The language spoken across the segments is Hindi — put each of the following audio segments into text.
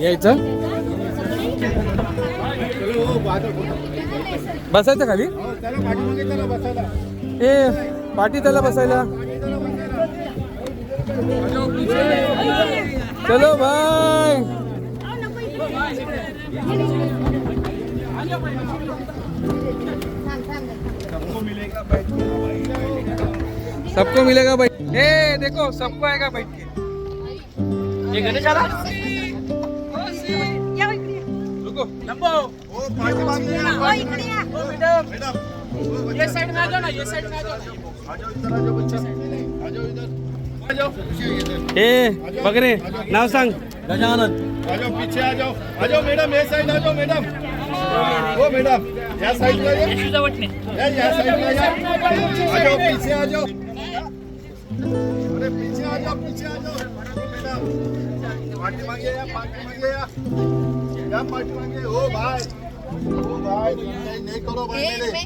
यायचं बसायचं खाली ए पाठी त्याला बसायला चलो भाई सबको मिलेगा भाई ए देखो सबको आएगा बैठ के ये गणेश आला रुको लंबो ओ पार्टी मांगनी है ओ इकडे या ओ मैडम ये साइड में आ जाओ ना ये साइड में आ जाओ आ जाओ इधर आ जाओ बच्चा आ जाओ इधर आ जाओ ए बगरे नाव सांग गजानन आ जाओ पीछे आ जाओ मैडम ये साइड आ जाओ मैडम ओ मैडम या साइड में ये सुजावटने या साइड में आ जाओ पीछे आ जाओ अरे पीछे आ जाओ मैडम पार्टी मांगे या पार्टी मांगे ओ भाई नहीं करो भाई मेरे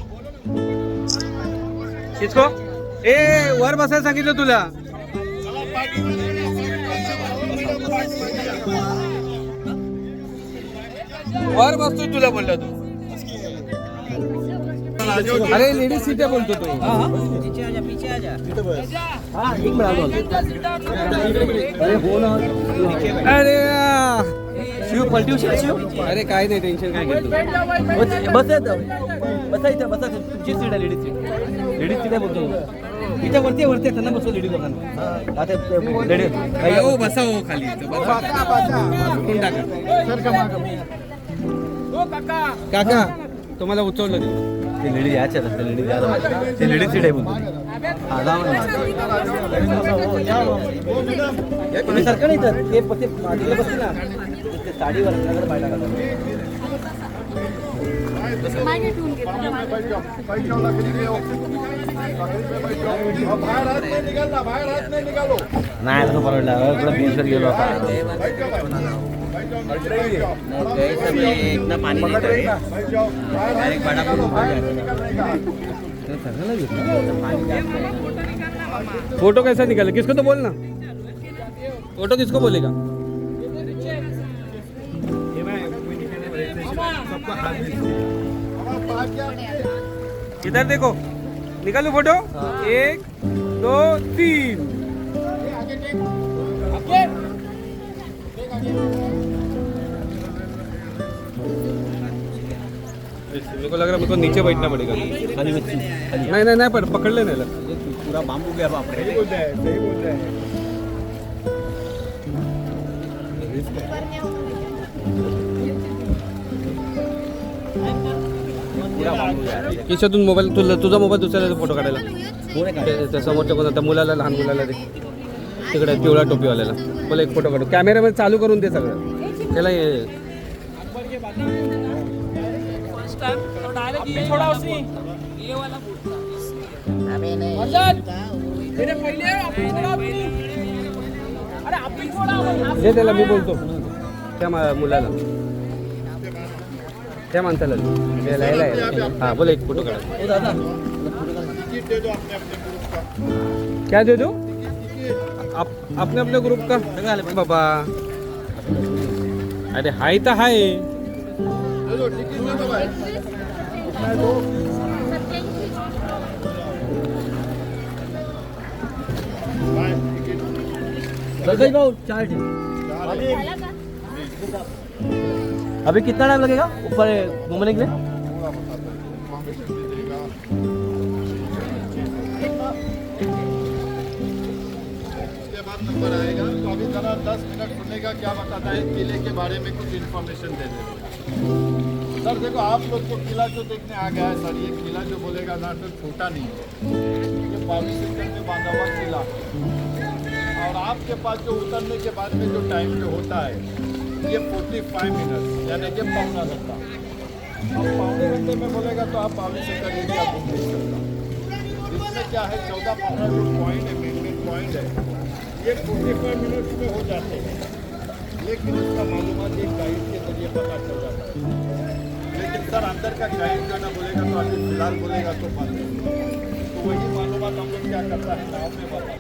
किसको ए वर बसायला सांगितलं तुला वर बसतोय तुला बोलला तू अरे लेडीज सीट आहे बोलतो तू पीछे आ जा अरे हो ना अरे शिव पलटी शिव अरे काय नाही टेन्शन काय घेतो बसा इथे बसा तुमची सीट आहे लेडीज सीट आहे बोलतो इथे वरती त्यांना बसव लेडीज लोकांना आता लेडीज हो बसा हो खाली काका तुम्हाला उचललं ते लेडीज याच्या ते लेडीज सीट आहे बोलतो सारखं नाही तर ते बसते ना ते साडीवर पाहिला नाही असं परवडलं बीचवर गेलो इतना पानी फोटो कैसा निकाले किसको तो बोलना फोटो किसको बोलेगा इधर देखो निकालो फोटो 1 2 3 मेरे को लग रहा है मुझको नीचे बैठना पड़ेगा नहीं पकड़ लेने लगा पूरा बाम्बू गया बाप रे सही बोलते हैं किशातून मोबाईल तुझा मोबाईल दुसऱ्याचा फोटो काढायला समोरच्या कोणत्या मुलाला लहान मुलाला दे तिकडे पिवळा टोपीवाल्याला बोला एक फोटो काढू कॅमेरामध्ये चालू करून दे सगळं त्याला त्याला मी बोलतो त्या मुलाला त्या माणसाला हा बोला एक फोटो काढा क्या दे दो अपने अपने ग्रुप का बाबा अरे हाय तर हाय अभी कितना टाइम लगेगा ऊपर घूमने के लिए नंबर आएगा तो अभी जरा 10 मिनट सुनेगा क्या बताता है किले के बारे में कुछ इन्फॉर्मेशन दे देगा सर देखो आप लोग को किला जो देखने आ गया है सर ये किला जो बोलेगा ना तो छोटा नहीं है ये 22 सेक्टर में बांधा हुआ किला और आपके पास जो उतरने के बाद में जो टाइम जो होता है ये 45 मिनट यानी कि पौना घंटा अब पौने घंटे में बोलेगा तो आप 22 सेक्टर एरिया घूम नहीं सकता इसमें क्या है 14-15 जो पॉइंट है मेन पॉइंट है ये 45 मिनट में हो जाते हैं लेकिन उसका मालूमात एक गाइड के जरिए पता चल जाता है लेकिन सर अंदर का गाइड जो ना बोलेगा तो अभी फिलहाल बोलेगा तो बात तो वही मालूमात हम लोग क्या करता है गाँव में बताया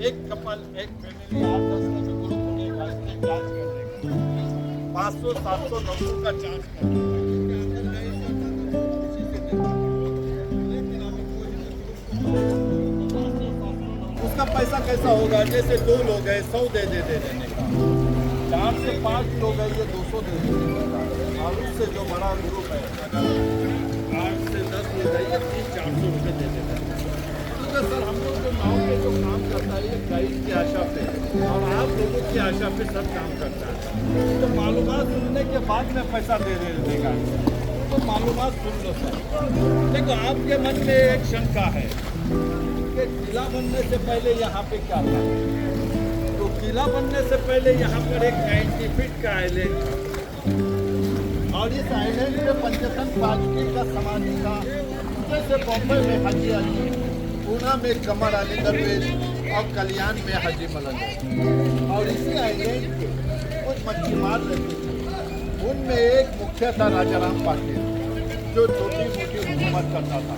एक कपल एक फैमिली 8-10 का जो ग्रुप होने का इसके चार्ज कर देगा 500, 700, 900 का चार्ज कर उसका पैसा कैसा होगा? जैसे 2 लोग हैं 100 दे देने का, 4 से 5 लोग हैं ये 200 दे देने का, और उससे जो बड़ा ग्रुप है 8 से 10 लोग हैं ये 300-400 रुपये दे देते हैं। तो सर हम लोग जो गाँव में जो काम करता है ये गाइड की आशा पे और आप लोगों की आशा पे सब काम करता है। तो मालूमात सुनने के बाद में पैसा दे देगा, तो मालूमात सुन लो सर। देखो आपके मन में एक शंका है कि किला बनने से पहले यहाँ पे क्या था? तो किला बनने से पहले यहाँ पर एक 90 फीट का आइलैंड और इस आइलैंड पे पंचतन वाजपेयी का समाधि था। जैसे बॉम्बे में हाजी अली, पूना में कमर अली दरवेश और कल्याण में हाजी मलंग। और इसी आइलैंड के कुछ मच्छीमार रहते थे, उनमें एक मुख्य था राजाराम पाटिल जो छोटी मोटी हुकूमत करता था।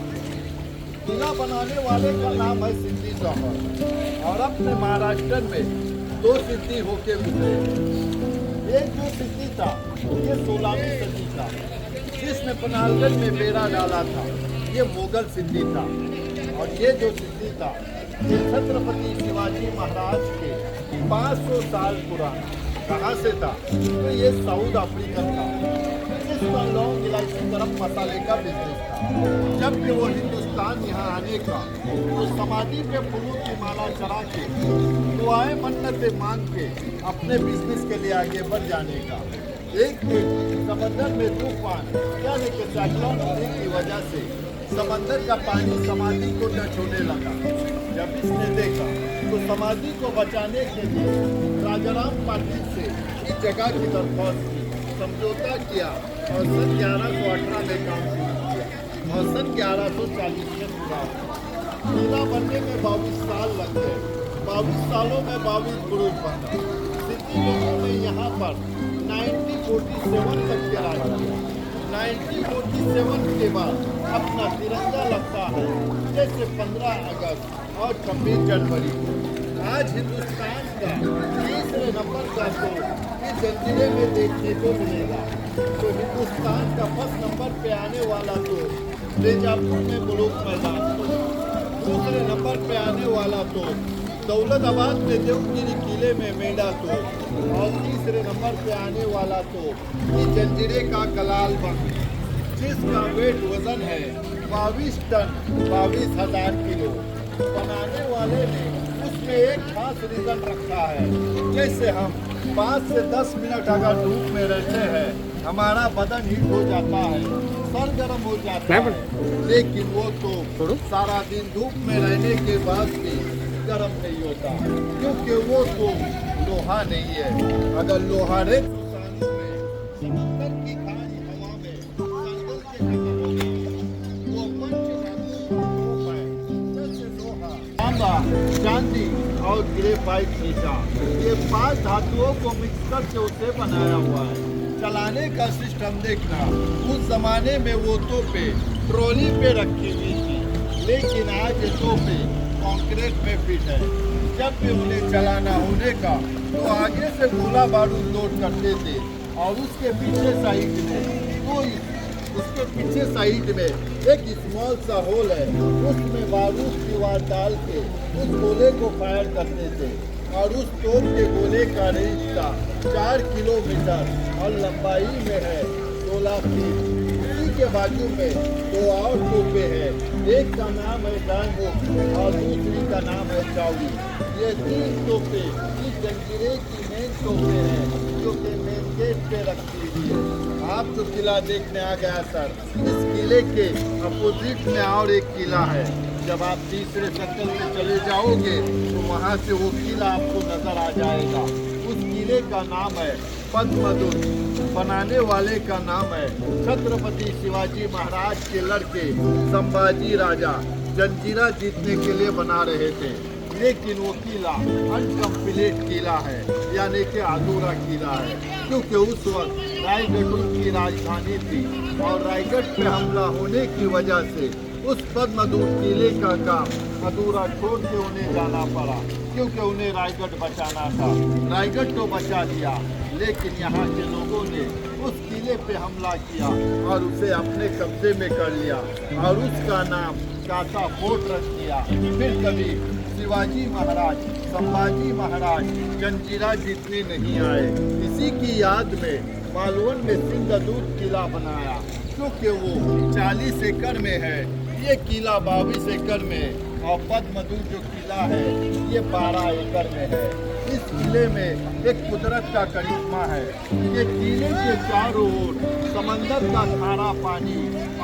किला बनाने वाले का नाम है सिद्दी जौहर और अपने महाराष्ट्र में 2 सिद्दी होके गुजरे। एक जो सिद्दी था ये 16वीं सदी का, जिसने पनालगढ़ में बेड़ा डाला था, ये मुगल सिद्दी था। और ये जो सिद्दी था ये छत्रपति शिवाजी महाराज के 500 साल पुराना। कहाँ से था? तो ये साउथ अफ्रीकन था, जिसका लौंग इलायची गरम मसाले का बिजनेस था। जब कि वो हिंदुस्तान यहाँ आने का तो समाधि पे फूलों की माला चढ़ा के दुआएं मन्नतें मांग के अपने बिजनेस के लिए आगे बढ़ जाने का। एक दिन समंदर में तूफान यानी कि साइक्लोन होने की वजह से समंदर का पानी समाधि को टच होने लगा। जब इसने देखा तो समाधि को बचाने के लिए राजाराम पाटिल से इस जगह की दरख्वास्त की, समझौता किया और सन 1118 में काम शुरू किया और सन 1140 में पूरा हुआ। किला बनने में 22 साल लग गए। 22 सालों में 22 बुरुज बना। सिद्दी लोगों ने यहाँ पर 1947 तक के राज किया। 1947 के बाद अपना तिरंगा लगता है, जैसे 15 अगस्त और 26 जनवरी को। आज हिंदुस्तान का तीसरे नंबर का तोप इस जंजीरे में देखने को मिलेगा। तो हिंदुस्तान का फर्स्ट नंबर पे आने वाला तोप बीजापुर में मुलुक मैदान, दूसरे नंबर पे आने वाला तोप दौलताबाद में देवगिरी किले में मेंढा तोप और तीसरे नंबर पे आने वाला तोप इस जंजीरे का कलाल बम, जिसका वेट वजन है 22 टन 22,000 किलो। बनाने वाले ने उसमें एक खास रीजन रखा है, जैसे हम 5 से 10 मिनट अगर धूप में रहते हैं हमारा बदन हीट हो जाता है, सर गर्म हो जाता है, लेकिन वो तो सारा दिन धूप में रहने के बाद भी गर्म नहीं होता, क्योंकि वो तो लोहा नहीं है। अगर लोहा रे समंदर की खारी हवा में जंगल के खत्म हो गए, वो पंचधातु हो पाए, जैसे लोहा, तांबा, चांदी और ग्रेफाइट शीशा, ये 5 धातुओं को मिक्स करके उसे बनाया हुआ है। चलाने का सिस्टम देखना, उस जमाने में वो तोपे ट्रॉली पे रखी हुई थी, लेकिन आज ये तोपे कंक्रीट पे फिट है। जब भी उन्हें चलाना होने का तो आगे से गोला बारूद लोड करते थे और उसके पीछे साइड में एक स्मॉल सा होल है, उसमें बारूद की वार डाल के उस गोले को फायर करते थे और उस तोप के गोले का रेंज था 4 किलोमीटर और लंबाई में है 16 फीट। उसी के बाजू में 2 और तोपे हैं, एक का नाम है डांगो और दूसरी का नाम है चावी। ये 3 तोपे इस जंजीरे की मेन तोपे हैं, जो कि मेन गेट पे रखी हुई है। आप जो किला देखने आ गया सर, इस किले के अपोजिट में और एक किला है। जब आप तीसरे सर्कल में चले जाओगे तो वहाँ से वो किला आपको नजर आ जाएगा। उस किले का नाम है पद्मदुर्ग। बनाने वाले का नाम है छत्रपति शिवाजी महाराज के लड़के संभाजी राजा। जंजीरा जीतने के लिए बना रहे थे, लेकिन वो किला अनकम्प्लीट किला है, यानी कि अधूरा किला है, क्योंकि उस वक्त रायगढ़ की राजधानी थी और रायगढ़ पे हमला होने की वजह से उस पद्मदूत किले का काम अधूरा छोड़ के उन्हें जाना पड़ा, क्योंकि उन्हें रायगढ़ बचाना था। रायगढ़ तो बचा दिया, लेकिन यहाँ के लोगों ने उस किले पे हमला किया और उसे अपने कब्जे में कर लिया और उसका नाम कासा फोर्ट रख दिया। फिर कभी शिवाजी महाराज, संभाजी महाराज जंजीरा जीतने नहीं आए। इसी की याद में मालवण में सिंहदूत किला बनाया, क्योंकि वो 40 एकड़ में है, ये किला 22 एकड़ में, और पद्मदूत जो किला है ये 12 एकड़ में है। इस किले में एक कुदरत का करिश्मा है। ये किले के चारों ओर समंदर का खारा पानी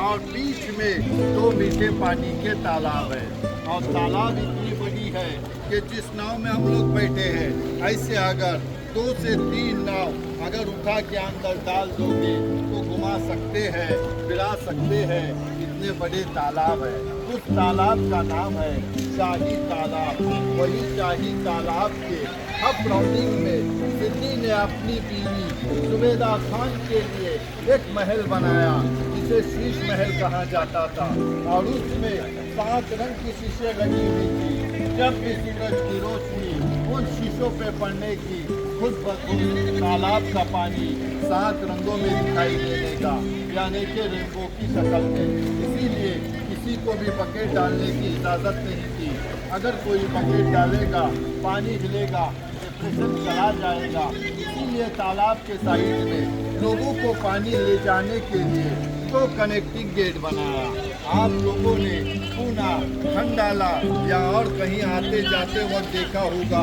और बीच में 2 मीठे पानी के तालाब है, और तालाब इतनी बड़ी है कि जिस नाव में हम लोग बैठे हैं, ऐसे अगर 2 से 3 नाव अगर उठा के अंदर डाल दोगे तो घुमा सकते हैं, फिरा सकते हैं, इतने बड़े तालाब है। उस तालाब का नाम है शाही तालाब। वही शाही तालाब के हब राउंडिंग में सिद्दी ने अपनी बीवी जुबेदा खान के लिए एक महल बनाया, जिसे शीश महल कहा जाता था, और उसमें 7 रंग की शीशे लगी हुई थी। जब भी सूरज की रोशनी उन शीशों पे पड़ने की, खुद ब खुद तालाब का पानी 7 रंगों में दिखाई देगा, यानी कि रेनबो की शक्ल में। इसीलिए किसी को भी बकेट डालने की इजाज़त नहीं थी। अगर कोई बकेट डालेगा, पानी हिलेगा, डिप्रेशन चला जाएगा। इसीलिए तालाब के साइड में लोगों को पानी ले जाने के लिए तो कनेक्टिंग गेट बनाया। आप लोगों ने पूना, खंडाला या और कहीं आते जाते वक्त देखा होगा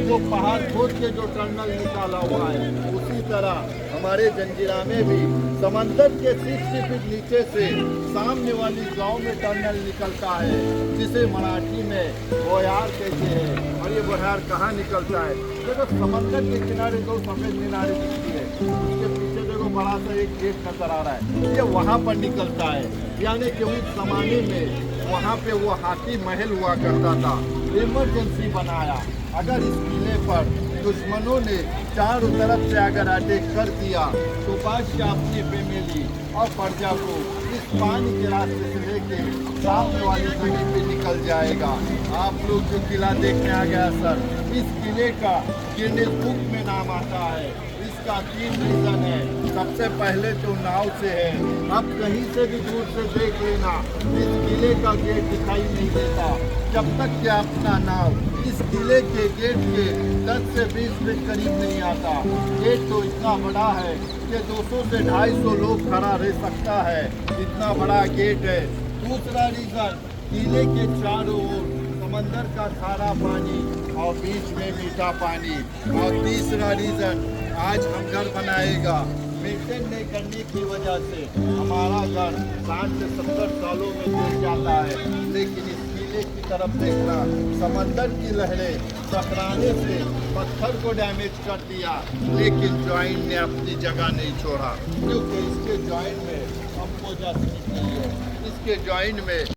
वो पहाड़ खोद के जो टनल निकाला हुआ है, उसी तरह हमारे जंजीरा में भी समंदर के 60 फीट नीचे से सामने वाली गांव में टनल निकलता है, जिसे मराठी में बोयार कहते हैं। और ये बोयार कहाँ निकलता है? देखो समंदर के किनारे 2 सफेद मीनारें दिखती है, उसके पीछे देखो बड़ा सा एक गेट नजर आ रहा है, ये वहाँ पर निकलता है। यानी कि उस जमाने में वहाँ पे वो हाथी महल हुआ करता था। इमरजेंसी बनाया, अगर इस किले पर दुश्मनों ने चारों तरफ से अगर अटैक कर दिया तो बादशाह अपनी फैमिली और प्रजा को इस पानी के रास्ते से लेके सामने वाली जमीन पे निकल जाएगा। आप लोग जो किला देखने आ गया सर, इस किले का गिनीज बुक में नाम आता है। इसका 3 रीजन है। सबसे पहले तो नाव से है। अब कहीं से भी दूर से देख लेना, इस किले का गेट दिखाई नहीं देता जब तक कि अपना नाव इस किले के गेट के 10 से 20 फीट करीब नहीं आता। गेट तो इतना बड़ा है कि 200 से 250 लोग खड़ा रह सकता है, इतना बड़ा गेट है। दूसरा रीजन, किले के चारों ओर समंदर का खारा पानी और बीच में मीठा पानी। और तीसरा रीजन, आज हम घर बनाएगा, मेंटेन नहीं करने की वजह से हमारा घर 60 से 70 सालों में गिर जाता है। लेकिन इस किले की तरफ देखना, समंदर की लहरें टकराने से पत्थर को डैमेज कर दिया, लेकिन जॉइंट ने अपनी जगह नहीं छोड़ा, क्योंकि इसके जॉइंट में कंपोजासिटी नहीं है। इसके जॉइंट में